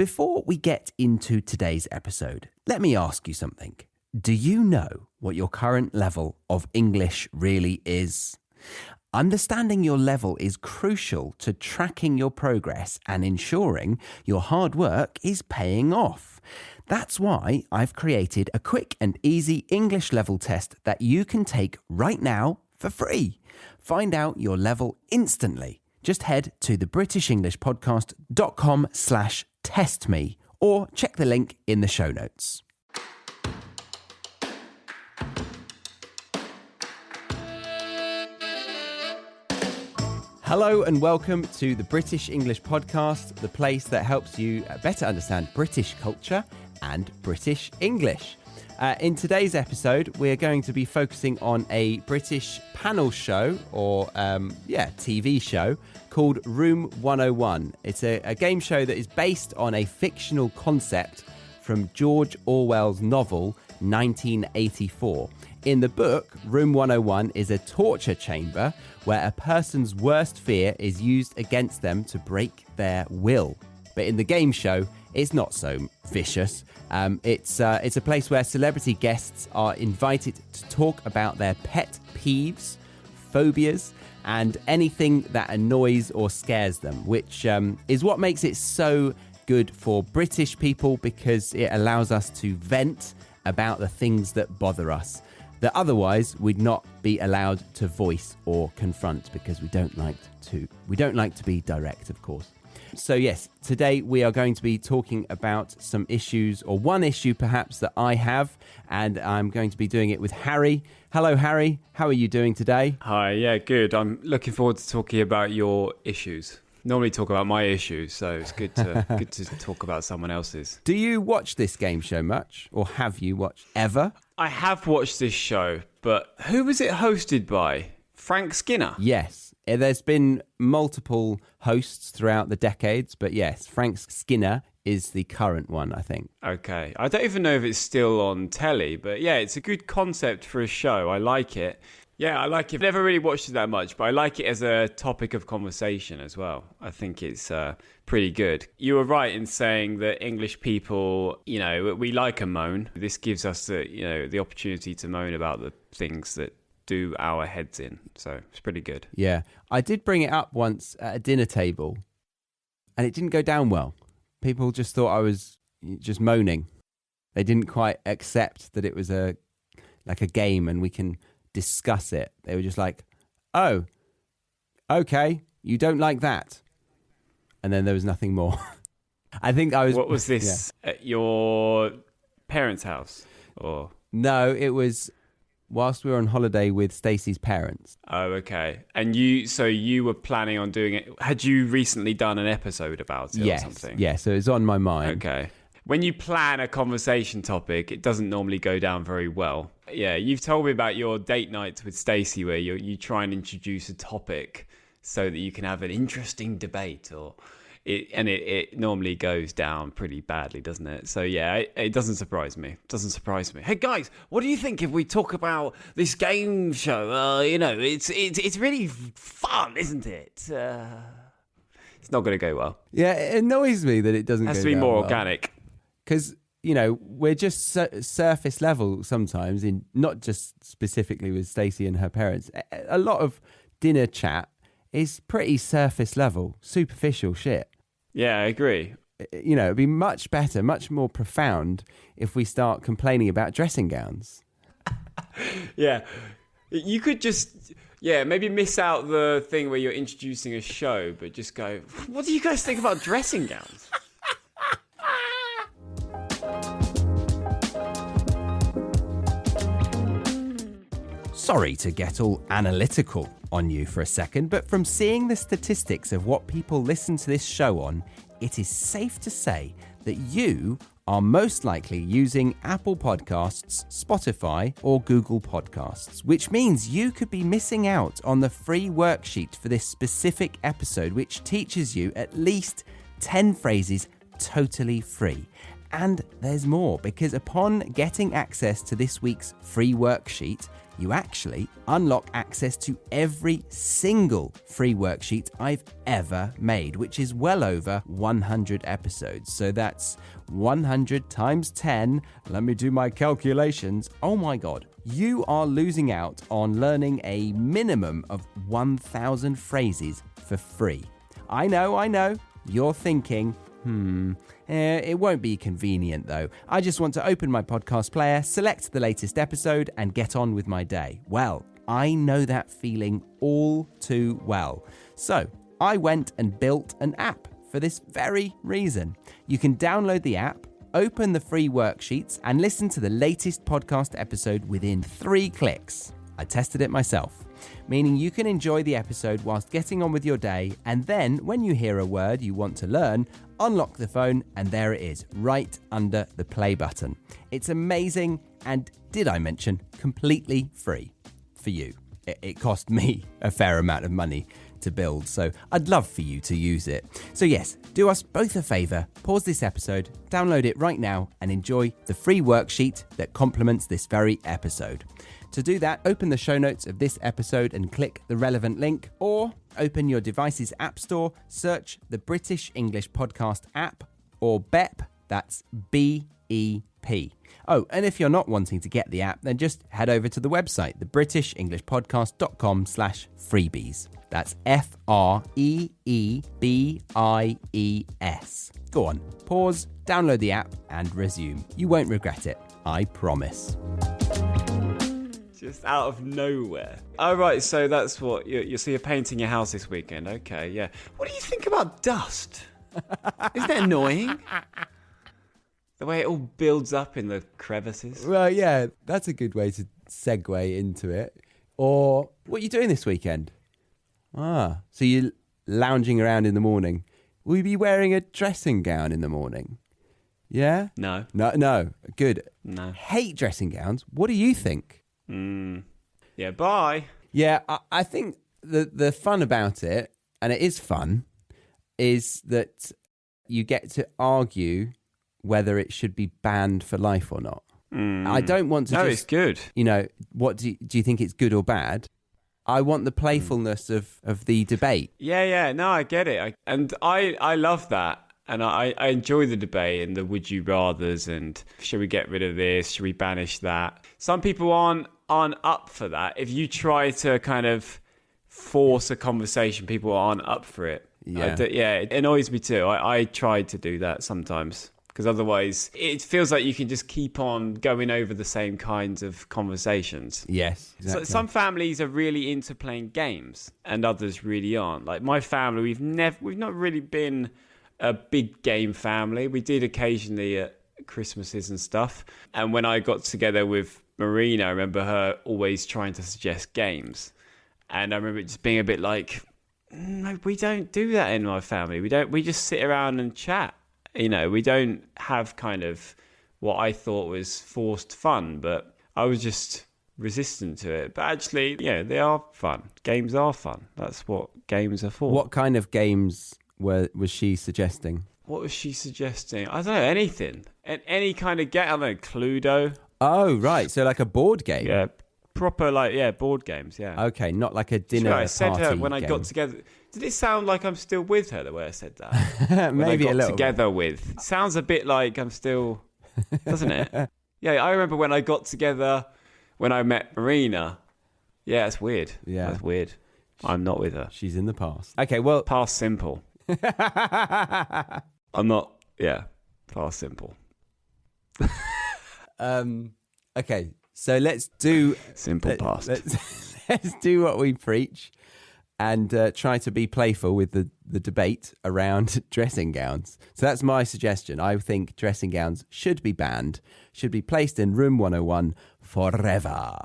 Before we get into today's episode, let me ask you something. Do you know what your current level of English really is? Understanding your level is crucial to tracking your progress and ensuring your hard work is paying off. That's why I've created a quick and easy English level test that you can take right now for free. Find out your level instantly. Just head to thebritishenglishpodcast.com/testme or check the link in the show notes. Hello and welcome to the British English Podcast, the place that helps you better understand British culture and British English. In today's episode, we're going to be focusing on a British panel show or TV show called Room 101. It's a game show that is based on a fictional concept from George Orwell's novel 1984. In the book, Room 101 is a torture chamber where a person's worst fear is used against them to break their will. But in the game show, it's not so vicious. It's a place where celebrity guests are invited to talk about their pet peeves, phobias, and anything that annoys or scares them, which is what makes it so good for British people because it allows us to vent about the things that bother us that otherwise we'd not be allowed to voice or confront because we don't like to be direct, of course. So yes, today we are going to be talking about some issues, or one issue perhaps that I have, and I'm going to be doing it with Harry. Hello, Harry. How are you doing today? Hi, yeah, good. I'm looking forward to talking about your issues. Normally talk about my issues, so it's good to talk about someone else's. Do you watch this game show much, or have you watched ever? I have watched this show, but who was it hosted by? Frank Skinner? Yes. There's been multiple hosts throughout the decades, but yes, Frank Skinner is the current one, I think. Okay. I don't even know if it's still on telly, but yeah, it's a good concept for a show. I like it. Yeah, I like it. I've never really watched it that much, but I like it as a topic of conversation as well. I think it's pretty good. You were right in saying that English people, we like a moan. This gives us the opportunity to moan about the things that do our heads in. So it's pretty good. Yeah. I did bring it up once at a dinner table and it didn't go down well. People just thought I was just moaning. They didn't quite accept that it was a game and we can discuss it. They were just like, oh, okay, you don't like that. And then there was nothing more. I think I was... What was this? Yeah. At your parents' house? Or no, it was whilst we were on holiday with Stacey's parents. Oh, okay. And you were planning on doing it. Had you recently done an episode about it or something? Yeah, so it's on my mind. Okay. When you plan a conversation topic, it doesn't normally go down very well. Yeah, you've told me about your date nights with Stacey where you try and introduce a topic so that you can have an interesting debate, it normally goes down pretty badly, doesn't it? So yeah, it doesn't surprise me. Hey guys, what do you think if we talk about this game show? It's really fun, isn't it? It's not going to go well. Yeah, it annoys me that it doesn't go down well. It has to be more organic. Because, we're just surface level sometimes, in not just specifically with Stacey and her parents. A lot of dinner chat is pretty surface level, superficial shit. Yeah, I agree. It'd be much better, much more profound if we start complaining about dressing gowns. Yeah. You could just, maybe miss out the thing where you're introducing a show, but just go, what do you guys think about dressing gowns? Sorry to get all analytical on you for a second, but from seeing the statistics of what people listen to this show on, it is safe to say that you are most likely using Apple Podcasts, Spotify, or Google Podcasts, which means you could be missing out on the free worksheet for this specific episode, which teaches you at least 10 phrases totally free. And there's more, because upon getting access to this week's free worksheet, you actually unlock access to every single free worksheet I've ever made, which is well over 100 episodes. So that's 100 times 10. Let me do my calculations. Oh my God. You are losing out on learning a minimum of 1,000 phrases for free. I know. You're thinking, it won't be convenient though. I just want to open my podcast player, select the latest episode, and get on with my day. Well, I know that feeling all too well. So I went and built an app for this very reason. You can download the app, open the free worksheets, and listen to the latest podcast episode within 3 clicks. I tested it myself, meaning you can enjoy the episode whilst getting on with your day, and then when you hear a word you want to learn, unlock the phone and there it is, right under the play button. It's amazing, and did I mention, completely free for you. It cost me a fair amount of money to build, so I'd love for you to use it. So yes, do us both a favour, pause this episode, download it right now, and enjoy the free worksheet that complements this very episode. To do that, open the show notes of this episode and click the relevant link, or open your device's app store, search the British English Podcast app, or BEP, that's B-E-P. Oh, and if you're not wanting to get the app, then just head over to the website, thebritishenglishpodcast.com/freebies. That's Freebies. Go on, pause, download the app, and resume. You won't regret it, I promise. Just out of nowhere. Oh, right, so that's what you're painting your house this weekend. Okay, yeah. What do you think about dust? Isn't it annoying? The way it all builds up in the crevices. Well, yeah, that's a good way to segue into it. Or, what are you doing this weekend? So you're lounging around in the morning. Will you be wearing a dressing gown in the morning? Yeah? No. No. Good. No. Hate dressing gowns. What do you think? Yeah, bye. Yeah, I think the fun about it, and it is fun, is that you get to argue whether it should be banned for life or not. I don't want to it's good. What do you think it's good or bad? I want the playfulness of the debate. Yeah. No, I get it. I love that. And I enjoy the debate and the would you rathers and should we get rid of this? Should we banish that? Some people aren't up for that. If you try to kind of force a conversation, people aren't up for it. Yeah, it annoys me too. I try to do that sometimes because otherwise it feels like you can just keep on going over the same kinds of conversations. Yes, exactly. So some families are really into playing games and others really aren't. Like my family, we've not really been a big game family. We did occasionally at Christmases and stuff. And when I got together with Marina, I remember her always trying to suggest games. And I remember it just being a bit like, no, we don't do that in my family. We just sit around and chat. We don't have kind of what I thought was forced fun, but I was just resistant to it. But actually, they are fun. Games are fun. That's what games are for. What kind of games was she suggesting? What was she suggesting? I don't know, anything. Any kind of game. I don't know, Cluedo. Oh, right. So like a board game? Yeah, proper board games, yeah. Okay, not like a dinner party. I said her when game. I got together. Did it sound like I'm still with her the way I said that? Maybe when I got a little together bit. with. Sounds a bit like I'm still, doesn't it? Yeah, I remember when I got together, when I met Marina. Yeah, it's weird. Yeah. That's weird. I'm not with her. She's in the past. Okay, well. Past simple. I'm not, past simple. Okay, so let's do simple past. Let's do what we preach and try to be playful with the debate around dressing gowns. So that's my suggestion. I think dressing gowns should be banned, should be placed in room 101 forever.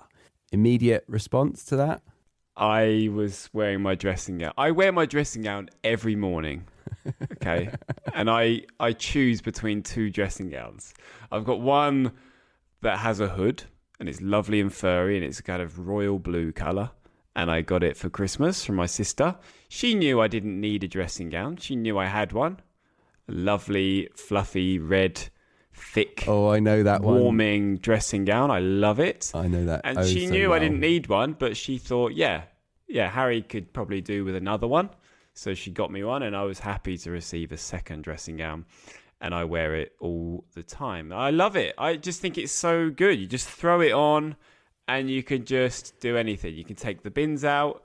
Immediate response to that? I was wearing my dressing gown. I wear my dressing gown every morning. Okay. And I choose between 2 dressing gowns. I've got one that has a hood and it's lovely and furry and it's a kind of royal blue colour. And I got it for Christmas from my sister. She knew I didn't need a dressing gown. She knew I had one. A lovely, fluffy, red, thick, Oh, I know that one. warming dressing gown. I love it. I know that. And she so knew well. I didn't need one, but she thought, yeah, Harry could probably do with another one. So she got me one, and I was happy to receive a second dressing gown. And I wear it all the time. I love it. I just think it's so good. You just throw it on, and you can just do anything. You can take the bins out.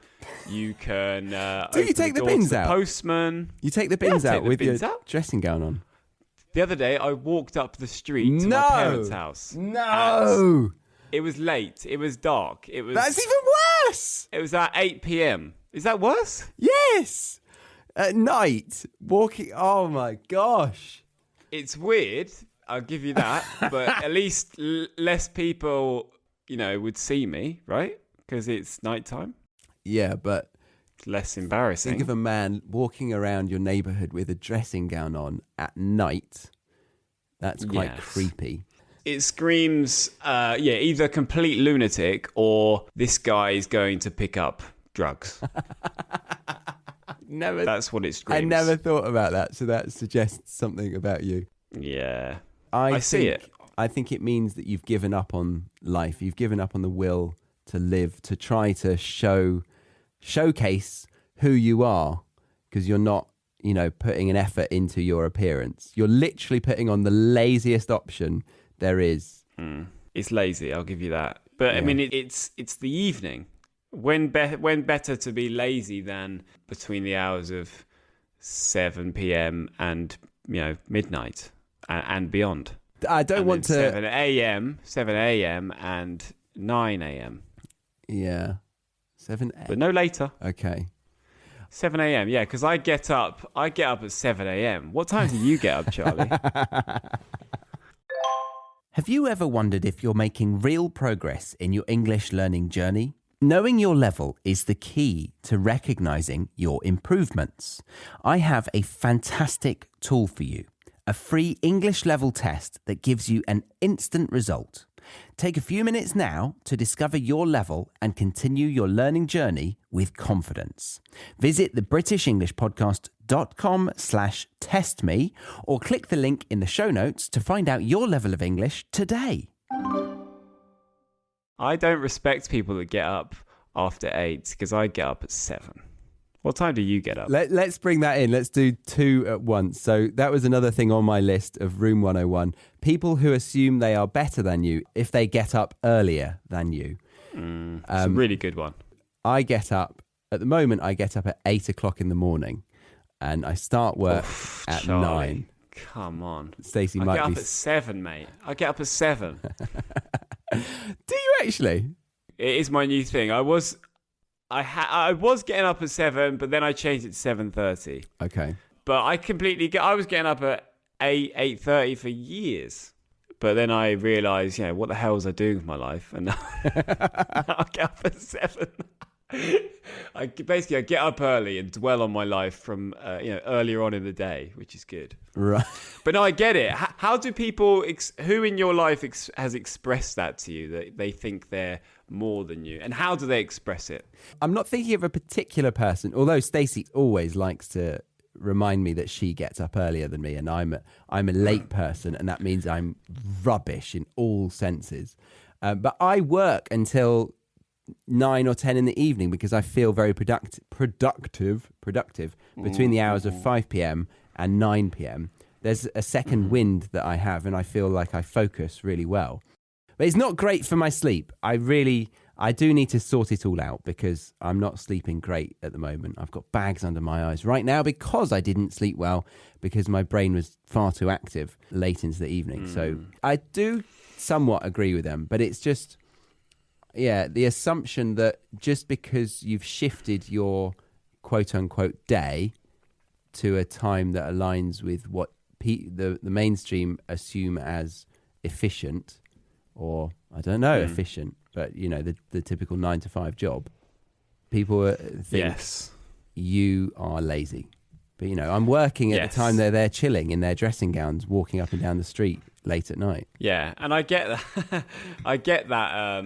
You can Do you take the bins out? Postman. You take the bins out with your out. dressing gown on? The other day, I walked up the street to my parents' house. No. It was late. It was dark. That's even worse. It was at 8 p.m. Is that worse? Yes. At night, walking. Oh my gosh. It's weird. I'll give you that. But at least less people, would see me, right? Because it's nighttime. Yeah, but it's less embarrassing. think of a man walking around your neighborhood with a dressing gown on at night. That's quite creepy. It screams, either complete lunatic or this guy is going to pick up drugs. That's what it screams. I never thought about that, so that suggests something about you. Yeah. I see it. I think it means that you've given up on life. You've given up on the will to live, to try to showcase who you are, because you're not, putting an effort into your appearance. You're literally putting on the laziest option there is. It's lazy, I'll give you that. But I mean, it's the evening. When better to be lazy than between the hours of 7 p.m. and midnight and beyond. I don't want to 7 a.m. and 9 a.m. Yeah, 7 but no later. Okay. 7 a.m. Yeah, because I get up at 7 a.m. What time do you get up, Charlie? Have you ever wondered if you're making real progress in your English learning journey? Knowing your level is the key to recognizing your improvements. I have a fantastic tool for you, a free English level test that gives you an instant result. Take a few minutes now to discover your level and continue your learning journey with confidence. Visit thebritishenglishpodcast.com/testme or click the link in the show notes to find out your level of English today. I don't respect people that get up after 8 because I get up at 7. What time do you get up? Let's bring that in. Let's do two at once. So that was another thing on my list of Room 101. People who assume they are better than you if they get up earlier than you. It's a really good one. I get up, at the moment, I get up at 8 o'clock in the morning and I start work at Charlie, 9. Come on. Stacey I might get be... up at 7, mate. I get up at 7. Do you actually? It is my new thing. I was getting up at 7, but then I changed it to 7:30. Okay. But I was getting up at 8:30 for years. But then I realised, what the hell was I doing with my life? And now I get up at 7. I get up early and dwell on my life from earlier on in the day, which is good. Right. But no, I get it. How do people? Who in your life has expressed that to you, that they think they're more than you, and how do they express it? I'm not thinking of a particular person, although Stacey always likes to remind me that she gets up earlier than me, and I'm a late person, and that means I'm rubbish in all senses. But I work until 9 or 10 in the evening because I feel very productive between the hours of 5 p.m. and 9 p.m. There's a second wind that I have, and I feel like I focus really well. But it's not great for my sleep. I do need to sort it all out because I'm not sleeping great at the moment. I've got bags under my eyes right now because I didn't sleep well because my brain was far too active late into the evening. So I do somewhat agree with them, but it's just, the assumption that just because you've shifted your quote unquote day to a time that aligns with what the mainstream assume as efficient, or I don't know, efficient, but the typical 9 to 5 job, people think you are lazy. But I'm working at the time they're chilling in their dressing gowns, walking up and down the street late at night. Yeah, and I get that. I get that.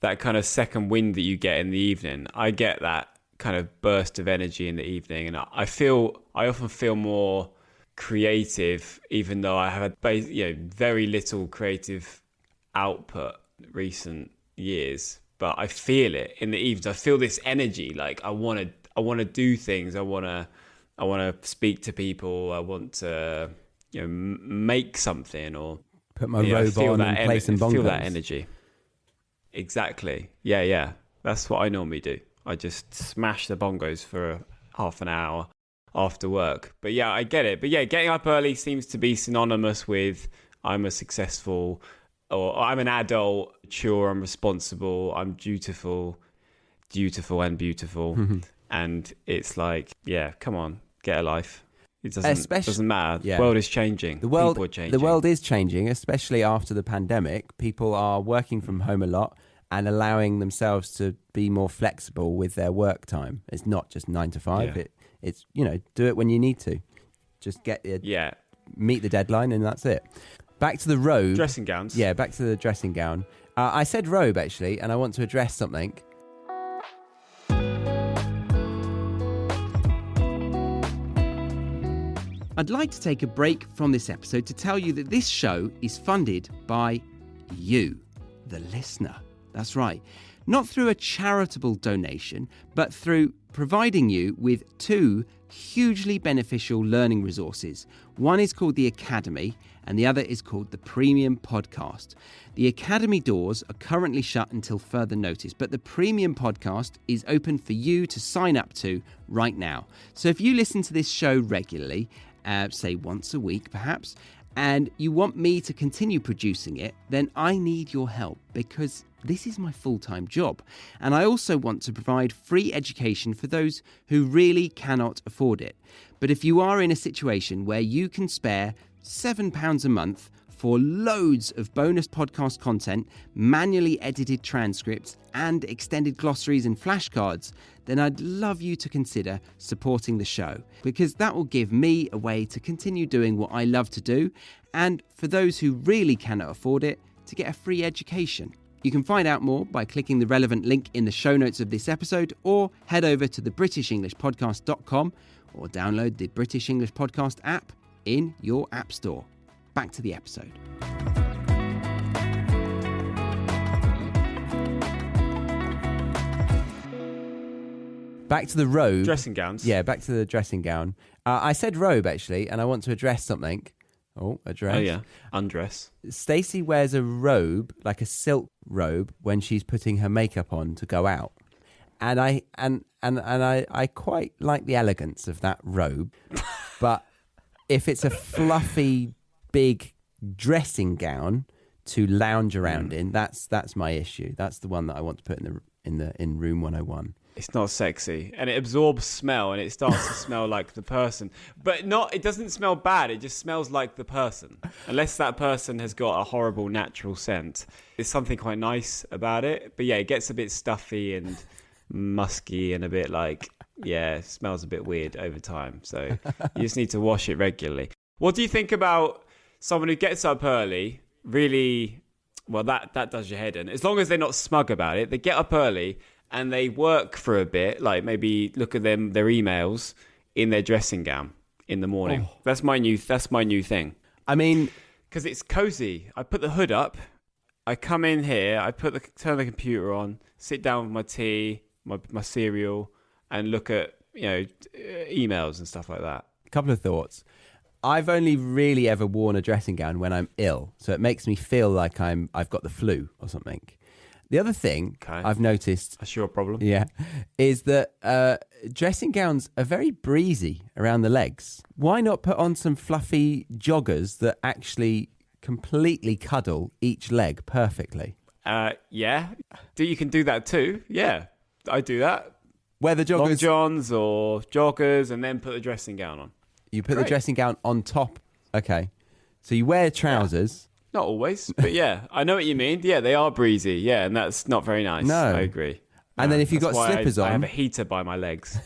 That kind of second wind that you get in the evening. I get that kind of burst of energy in the evening, and I often feel more creative, even though I have had very little creative output recent years. But I feel it in the evenings. I feel this energy. Like I want to do things. I want to speak to people. I want to make something or put my robe on and play some bongos. Feel that energy. Exactly. Yeah. That's what I normally do. I just smash the bongos for half an hour after work. But yeah, I get it. But yeah, getting up early seems to be synonymous with I'm a successful, or I'm an adult, mature, I'm responsible, I'm dutiful and beautiful. And it's like, yeah, come on, get a life. It doesn't matter. Yeah. The world is changing. People are changing. The world is changing, especially after the pandemic. People are working from home a lot and allowing themselves to be more flexible with their work time. It's not just 9 to 5. Yeah. It's do it when you need to. Just meet the deadline and that's it. Back to the robe. Dressing gowns. Yeah, back to the dressing gown. I said robe actually, and I want to address something. I'd like to take a break from this episode to tell you that this show is funded by you, the listener. That's right. Not through a charitable donation, but through providing you with 2 hugely beneficial learning resources. One is called the Academy and the other is called the Premium Podcast. The Academy doors are currently shut until further notice, but the Premium Podcast is open for you to sign up to right now. So if you listen to this show regularly, say once a week perhaps, and you want me to continue producing it, then I need your help because this is my full-time job. And I also want to provide free education for those who really cannot afford it. But if you are in a situation where you can spare £7 a month for loads of bonus podcast content, manually edited transcripts, and extended glossaries and flashcards, then I'd love you to consider supporting the show, because that will give me a way to continue doing what I love to do, and for those who really cannot afford it, to get a free education. You can find out more by clicking the relevant link in the show notes of this episode, or head over to thebritishenglishpodcast.com or download the British English Podcast app in your app store. Back to the episode. Back to the robe. Dressing gowns. Yeah, back to the dressing gown. I said robe, actually, and I want to address something. Address. Oh, yeah. Undress. Stacey wears a robe, like a silk robe, when she's putting her makeup on to go out. And I quite like the elegance of that robe. But if it's a fluffy, big dressing gown to lounge around in, that's my issue. That's the one that I want to put in room 101. It's not sexy, and it absorbs smell, and it starts to smell like the person. But it doesn't smell bad, it just smells like the person. Unless that person has got a horrible natural scent. There's something quite nice about it. But yeah, it gets a bit stuffy and musky and a bit it smells a bit weird over time. So you just need to wash it regularly. What do you think about someone who gets up early, really, well, that does your head in. As long as they're not smug about it, they get up early and they work for a bit, like maybe look at their emails in their dressing gown in the morning. Oh. That's my new thing. I mean, because it's cozy. I put the hood up, I come in here, turn the computer on, sit down with my tea, my cereal, and look at emails and stuff like that. A couple of thoughts. I've only really ever worn a dressing gown when I'm ill, so it makes me feel like I've got the flu or something. The other thing I've noticed... That's your problem. Yeah. Is that dressing gowns are very breezy around the legs. Why not put on some fluffy joggers that actually completely cuddle each leg perfectly? Yeah. You can do that too. Yeah. I do that. Wear the joggers... Long johns or joggers and then put the dressing gown on. You put the dressing gown on top. Okay. So you wear trousers... Yeah. Not always, but yeah, I know what you mean. Yeah, they are breezy. Yeah, and that's not very nice. No. I agree. And then if you've got slippers on... I have a heater by my legs.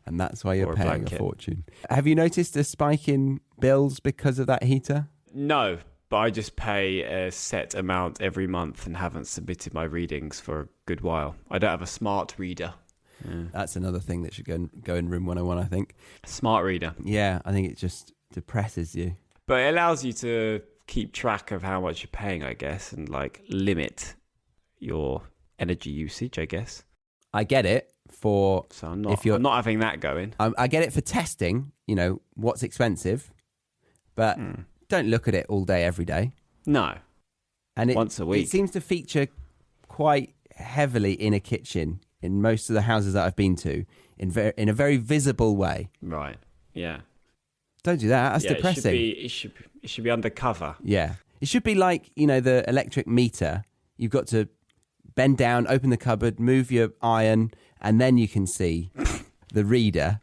And that's why you're paying a fortune. Have you noticed a spike in bills because of that heater? No, but I just pay a set amount every month and haven't submitted my readings for a good while. I don't have a smart reader. That's another thing that should go in room 101, I think. Smart reader. Yeah, I think it just depresses you. But it allows you to keep track of how much you're paying, I guess, and like limit your energy usage, I guess. I get it for... So I'm not having that going. I get it for testing, what's expensive, but don't look at it all day, every day. No. And once a week. It seems to feature quite heavily in a kitchen in most of the houses that I've been to in a very visible way. Right. Yeah. Don't do that. That's depressing. It should be undercover. Yeah. It should be like, the electric meter. You've got to bend down, open the cupboard, move your iron, and then you can see the reader.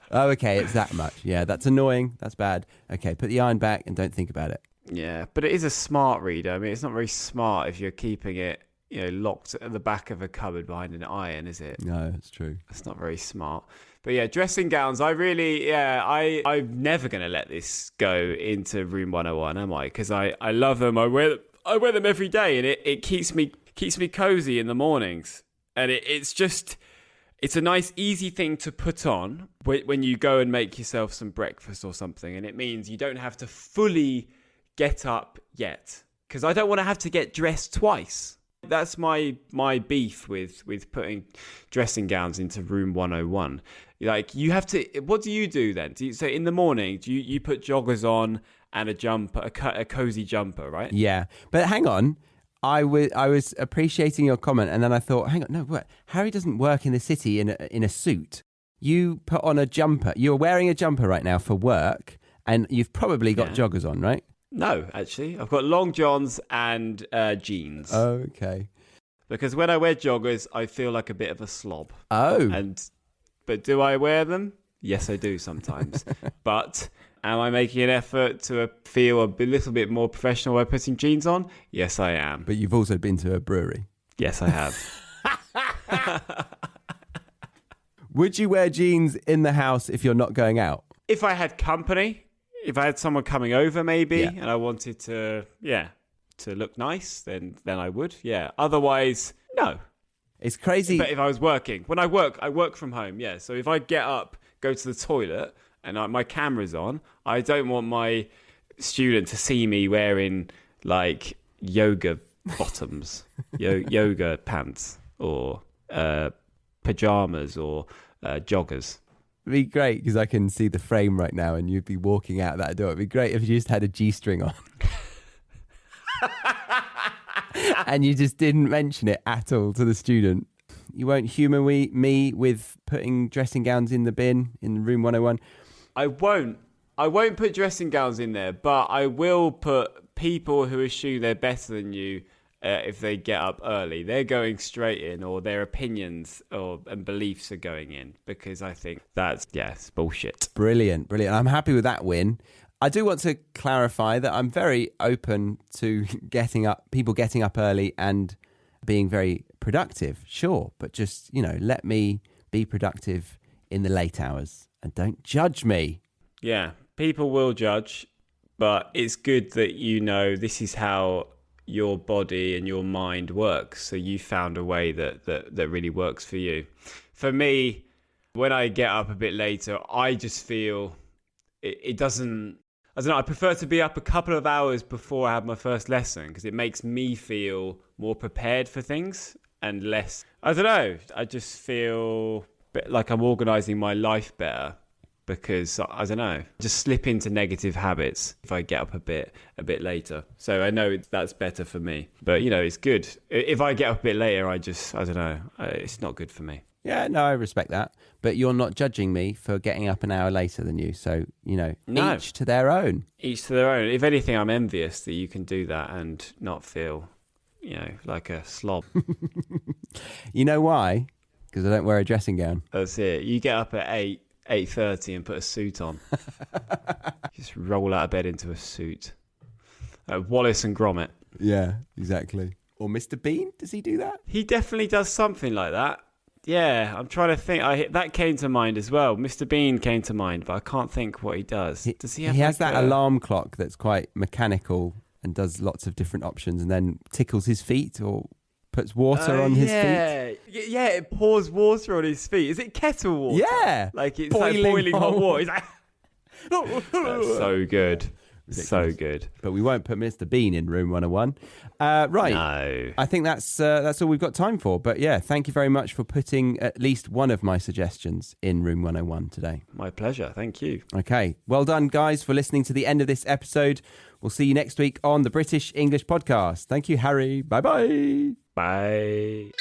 Oh, okay, it's that much. Yeah, that's annoying. That's bad. Okay, put the iron back and don't think about it. Yeah, but it is a smart reader. I mean, it's not very smart if you're keeping it, locked at the back of a cupboard behind an iron, is it? No, it's true. It's not very smart. But yeah, dressing gowns, I'm never going to let this go into room 101, am I? Because I love them. I wear them every day, and it keeps me cozy in the mornings. And it's a nice, easy thing to put on when you go and make yourself some breakfast or something. And it means you don't have to fully get up yet, because I don't want to have to get dressed twice. That's my beef with putting dressing gowns into room 101. Like, you have to... What do you do then? So in the morning, do you put joggers on and a jumper, a cozy jumper, right? Yeah, but hang on. I was appreciating your comment, and then I thought, hang on, no, what? Harry doesn't work in the city in a suit. You put on a jumper. You're wearing a jumper right now for work, and you've probably got joggers on, right? No, actually. I've got long johns and jeans. Oh, okay. Because when I wear joggers, I feel like a bit of a slob. Oh. But do I wear them? Yes, I do sometimes. But am I making an effort to feel a little bit more professional by putting jeans on? Yes, I am. But you've also been to a brewery. Yes, I have. Would you wear jeans in the house if you're not going out? If I had company, if I had someone coming over maybe, and I wanted to look nice, then I would. Yeah. Otherwise, no. It's crazy. But if I was working, when I work from home. Yeah. So if I get up, go to the toilet, and my camera's on, I don't want my student to see me wearing like yoga bottoms, yoga pants, or pajamas, or joggers. It'd be great because I can see the frame right now, and you'd be walking out that door. It'd be great if you just had a G-string on. And you just didn't mention it at all to the student. You won't humour me with putting dressing gowns in the bin in room 101? I won't put dressing gowns in there, but I will put people who assume they're better than you if they get up early. They're going straight in, or their opinions and beliefs are going in, because I think it's bullshit. Brilliant. I'm happy with that win. I do want to clarify that I'm very open to people getting up early and being very productive, sure, but just, let me be productive in the late hours and don't judge me. Yeah, people will judge, but it's good that this is how your body and your mind works. So you found a way that really works for you. For me, when I get up a bit later, I just feel it doesn't... I don't know, I prefer to be up a couple of hours before I have my first lesson, because it makes me feel more prepared for things and less... I don't know, I just feel like I'm organising my life better, because, I don't know, just slip into negative habits if I get up a bit later. So I know that's better for me. But, it's good. If I get up a bit later, I don't know, it's not good for me. Yeah, no, I respect that. But you're not judging me for getting up an hour later than you. So, No. Each to their own. Each to their own. If anything, I'm envious that you can do that and not feel, like a slob. You know why? Because I don't wear a dressing gown. That's it. You get up at 8:30 and put a suit on. Just roll out of bed into a suit. Wallace and Gromit. Yeah, exactly. Or Mr. Bean, does he do that? He definitely does something like that. Yeah, I'm trying to think. That came to mind as well. Mr. Bean came to mind, but I can't think what he does. Does he have? He has that alarm clock that's quite mechanical and does lots of different options, and then tickles his feet. Or puts water on his feet. Yeah, it pours water on his feet. Is it kettle water? Yeah. Like it's boiling hot water. He's like, that's so good. Ridiculous. So good. But we won't put Mr. Bean in Room 101. Right. No. I think that's all we've got time for. But yeah, thank you very much for putting at least one of my suggestions in Room 101 today. My pleasure. Thank you. Okay. Well done, guys, for listening to the end of this episode. We'll see you next week on the British English Podcast. Thank you, Harry. Bye-bye. Bye.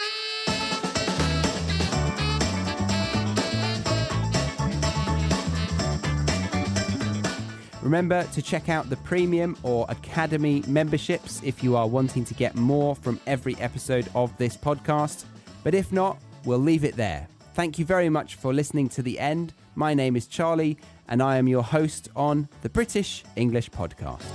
Remember to check out the Premium or Academy memberships if you are wanting to get more from every episode of this podcast. But if not, we'll leave it there. Thank you very much for listening to the end. My name is Charlie, and I am your host on the British English Podcast.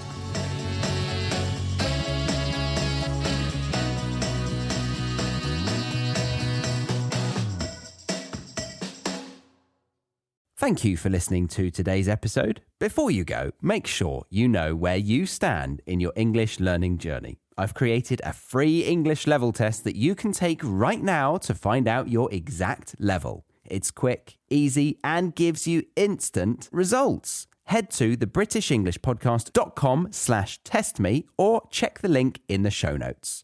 Thank you for listening to today's episode. Before you go, make sure you know where you stand in your English learning journey. I've created a free English level test that you can take right now to find out your exact level. It's quick, easy, and gives you instant results. Head to thebritishenglishpodcast.com/testme or check the link in the show notes.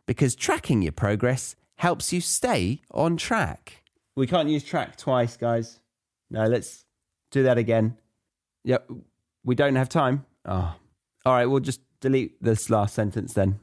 Because tracking your progress helps you stay on track. We can't use track twice, guys. No, let's do that again. Yep, we don't have time. Oh. All right, we'll just delete this last sentence then.